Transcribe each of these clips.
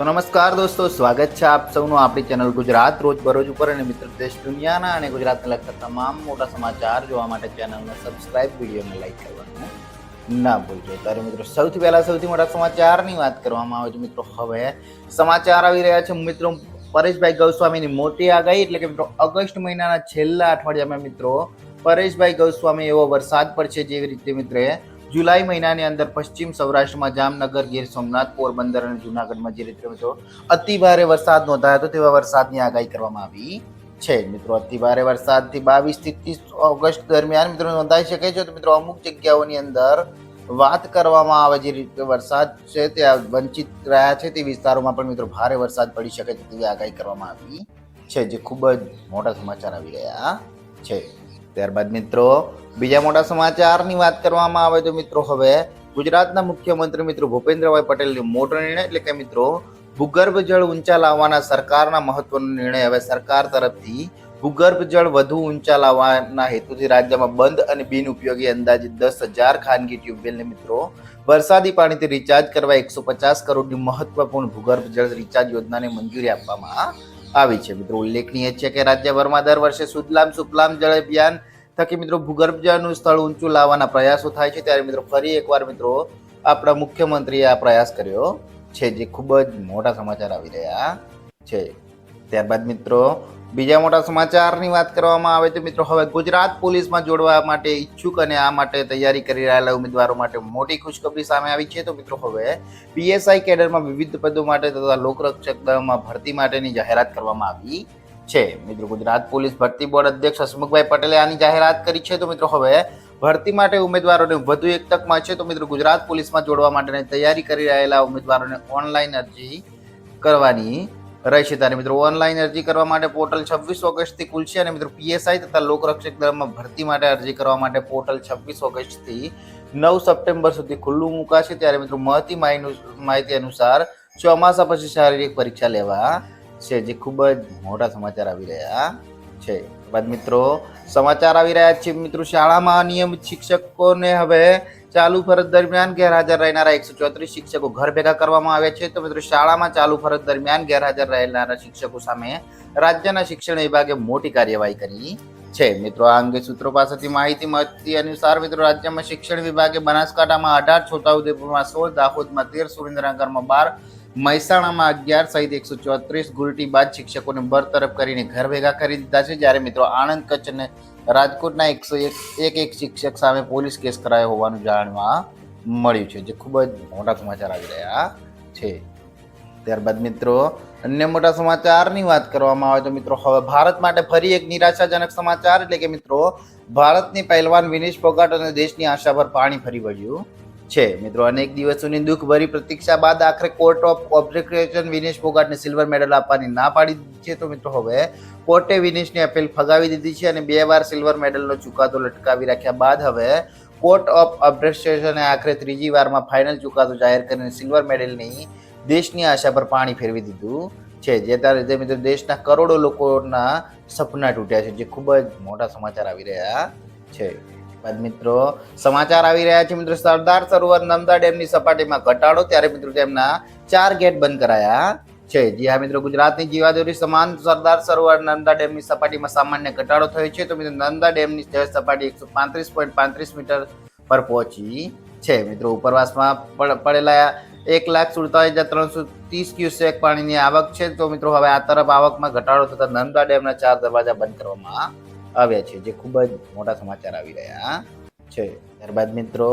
તો નમસ્કાર દોસ્તો, સ્વાગત છે આપ સૌનું આપણી ચેનલ ગુજરાત રોજબરોજ ઉપર. અને મિત્રો, દેશ દુનિયાના અને ગુજરાતને લગતા તમામ મોટા સમાચાર જોવા માટે ચેનલને સબસ્ક્રાઇબ, વિડીયોને લાઈક કરવાનું ના ભૂલજો. ત્યારે મિત્રો, સૌથી પહેલા સૌથી મોટા સમાચારની વાત કરવામાં આવે છે. મિત્રો, હવે સમાચાર આવી રહ્યા છે. મિત્રો, પરેશભાઈ ગોસ્વામીની મોટી આગાહી, એટલે કે મિત્રો ઓગસ્ટ મહિનાના છેલ્લા અઠવાડિયામાં મિત્રો પરેશભાઈ ગોસ્વામી એવો વરસાદ પડશે જેવી રીતે મિત્રો જુલાઈ મહિનાની અંદર પશ્ચિમ સૌરાષ્ટ્રમાં જામનગર, ગીર સોમનાથ, પોરબંદર અને જુનાગઢમાં જે રીતે મિત્રો અતિ ભારે વરસાદ નોંધાયો હતો તેવા વરસાદની આગાહી કરવામાં આવી છે. મિત્રો, અતિ ભારે વરસાદથી 22 થી 30 ઓગસ્ટ દરમિયાન મિત્રો નોંધાઈ શકે છે. તો મિત્રો, અમુક જગ્યાઓની અંદર વાત કરવામાં આવે જે રીતે વરસાદ છે ત્યાં વંચિત રહ્યા છે તે વિસ્તારોમાં પણ મિત્રો ભારે વરસાદ પડી શકે છે તેવી આગાહી કરવામાં આવી છે, જે ખૂબ જ મોટા સમાચાર આવી રહ્યા છે. ત્યારબાદ મિત્રો, બીજા મોટા સમાચારની વાત કરવામાં આવે તો મિત્રો હવે ગુજરાતના મુખ્યમંત્રી મિત્રો ભૂપેન્દ્રભાઈ પટેલનો મોટો નિર્ણય, એટલે કે મિત્રો ભૂગર્ભ જળ ઊંચા લાવવાના સરકારના મહત્વનો નિર્ણય. હવે સરકાર તરફથી ભૂગર્ભ જળ વધુ ઊંચા લાવવાના હેતુથી રાજ્યમાં બંધ અને બિનઉપયોગી અંદાજે 10,000 ખાનગી ટ્યુબવેલને મિત્રો વરસાદી પાણીથી રિચાર્જ કરવા 150 કરોડની મહત્વપૂર્ણ ભૂગર્ભ જળ રિચાર્જ યોજનાને મંજૂરી આપવામાં આવી છે. મિત્રો, ઉલ્લેખનીય છે કે રાજ્યભરમાં દર વર્ષે સુજલામ સુફલામ જળ અભિયાન થકી મિત્રો ભૂગર્ભ જળનું સ્તર ઊંચું લાવવાના પ્રયાસો થાય છે. ત્યારે મિત્રો ફરી એકવાર મિત્રો આપણા મુખ્યમંત્રીએ આ પ્રયાસ કર્યો છે, જે ખૂબ જ મોટા સમાચાર આવી રહ્યા છે. ત્યારબાદ મિત્રો બીજા મોટા સમાચારની વાત કરવામાં આવે તો મિત્રો હવે ગુજરાત પોલીસમાં જોડવા માટે ઈચ્છુક અને આ માટે તૈયારી કરી રહેલા ઉમેદવારો માટે મોટી ખુશખબરી સામે આવી છે. તો મિત્રો હવે પીએસઆઈ કેડરમાં વિવિધ પદો માટે તથા લોકરક્ષક દળમાં ભરતી માટેની જાહેરાત કરવામાં આવી છે. મિત્રો, ગુજરાત પોલીસ ભરતી બોર્ડ અધ્યક્ષ હસમુખભાઈ પટેલે આની જાહેરાત કરી છે. તો મિત્રો હવે ભરતી માટે ઉમેદવારોને વધુ એક તક મળશે. તો મિત્રો ગુજરાત પોલીસમાં જોડવા માટેની તૈયારી કરી રહેલા ઉમેદવારોને ઓનલાઈન અરજી કરવાની રહેશે. ત્યારે મિત્રો ઓનલાઈન અરજી કરવા માટે પોર્ટલ 26 ઓગસ્ટથી ખુલશે. અને મિત્રો પીએસઆઈ તથા લોકરક્ષક દળમાં ભરતી માટે અરજી કરવા માટે પોર્ટલ 26 ઓગસ્ટથી 9 સપ્ટેમ્બર સુધી ખુલ્લું મુકાશે. ત્યારે મિત્રો મળતી માહિતી અનુસાર ચોમાસા પછી શારીરિક પરીક્ષા લેવા છે, જે ખૂબ જ મોટા સમાચાર આવી રહ્યા છે. બાદ મિત્રો સમાચાર આવી રહ્યા છે મિત્રો શાળામાં અનિયમિત શિક્ષકોને હવે ચાલુ ફરજ દરમિયાન ગેરહાજર રહેનારા 134 શિક્ષકો ઘર ભેગા કરવામાં આવ્યા છે. તો મિત્રો શાળામાં ચાલુ ફરજ દરમિયાન ગેરહાજર રહેનારા શિક્ષકો સામે રાજ્યના શિક્ષણ વિભાગે મોટી કાર્યવાહી કરી છે. મિત્રો, આ અંગે સૂત્રો પાસેથી માહિતી મળતી અનુસાર મિત્રો રાજ્યમાં શિક્ષણ વિભાગે બનાસકાંઠામાં 18, છોટાઉદેપુરમાં 16, દાહોદમાં 13, સુરેન્દ્રનગરમાં 12, મહેસાણામાં 11 સહિત 134 ગુલટીબાજ શિક્ષકોને બરતરફ કરીને ઘર ભેગા કરી દીધા છે. જ્યારે મિત્રો આણંદ, કચ્છ અને રાજકોટના 101 શિક્ષક સામે પોલીસ કેસ કરાયો હોવાનું જાણવા મળ્યું છે, જે ખૂબ જ મોટા સમાચાર આવી રહ્યા છે. ત્યારબાદ મિત્રો અન્ય મોટા સમાચારની વાત કરવામાં આવે તો મિત્રો હવે ભારત માટે ફરી એક નિરાશાજનક સમાચાર, એટલે કે મિત્રો ભારતની પહેલવાન વિનેશ ફોગાટ અને દેશની આશા પર પાણી ફરી વળ્યું છે. મિત્રો, અનેક દિવસોની દુઃખભરી પ્રતીક્ષા બાદ આખરે કોર્ટ ઓફ આર્બિટ્રેશન વિનેશ ફોગાટને સિલ્વર મેડલ આપવાની ના પાડી દીધી છે. તો મિત્રો હવે કોર્ટે વિનેશની અપીલ ફગાવી દીધી છે અને 2 વાર સિલ્વર મેડલનો ચુકાદો લટકાવી રાખ્યા બાદ હવે કોર્ટ ઓફ આર્બિટ્રેશને આખરે 3જી વારમાં ફાઇનલ ચુકાદો જાહેર કરીને સિલ્વર મેડલની દેશની આશા પર પાણી ફેરવી દીધું છે. જે મિત્રો દેશના કરોડો લોકોના સપના તૂટ્યા છે, જે ખૂબ જ મોટા સમાચાર આવી રહ્યા છે. બાદ મિત્રો સમાચાર આવી રહ્યા છે મિત્રો સરદાર સરોવર નર્મદા ડેમની સપાટીમાં ઘટાડો. ત્યારે મિત્રો તેમના 4 ગેટ બંધ કરાયા છે. જી હા મિત્રો, ગુજરાતની જીવાદોરી સમાન સરદાર સરોવર નર્મદા ડેમની સપાટીમાં સામાન્ય ઘટાડો થયો છે. તો મિત્રો નર્મદા ડેમની સપાટી 135.35 મીટર પર પહોંચી છે. મિત્રો ઉપરવાસમાં પડેલા 1,47,330 ક્યુસેક પાણીની આવક છે. તો મિત્રો હવે આ તરફ આવકમાં ઘટાડો થતા નર્મદા ડેમના 4 દરવાજા બંધ કરવામાં આવ્યા છે, જે ખૂબ જ મોટા સમાચાર આવી રહ્યા છે. ત્યારબાદ મિત્રો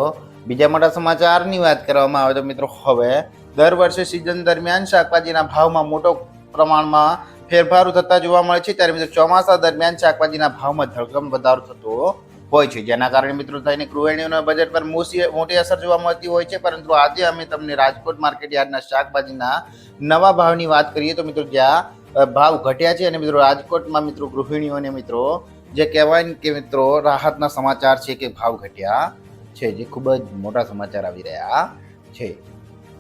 બીજા મોટા સમાચારની વાત કરવામાં આવે તો મિત્રો હવે દર વર્ષે સિઝન દરમિયાન શાકભાજીના ભાવમાં મોટો પ્રમાણમાં ફેરફારો થતા જોવા મળે છે. ત્યારે મિત્રો ચોમાસા દરમિયાન શાકભાજીના ભાવમાં ધરખમ વધારો થતો હોય છે, જેના કારણે મિત્રો થઈને ગૃહિણીઓના બજેટ પર મોટી અસર જોવા મળતી હોય છે. પરંતુ આજે અમે તમને રાજકોટ માર્કેટ યાર્ડના શાકભાજીના નવા ભાવની વાત કરીએ તો મિત્રો જ્યાં ભાવ ઘટ્યા છે અને મિત્રો રાજકોટમાં મિત્રો ગૃહિણીઓને મિત્રો જે કહેવાય કે મિત્રો રાહતના સમાચાર છે કે ભાવ ઘટ્યા છે, જે ખૂબ જ મોટા સમાચાર આવી રહ્યા છે.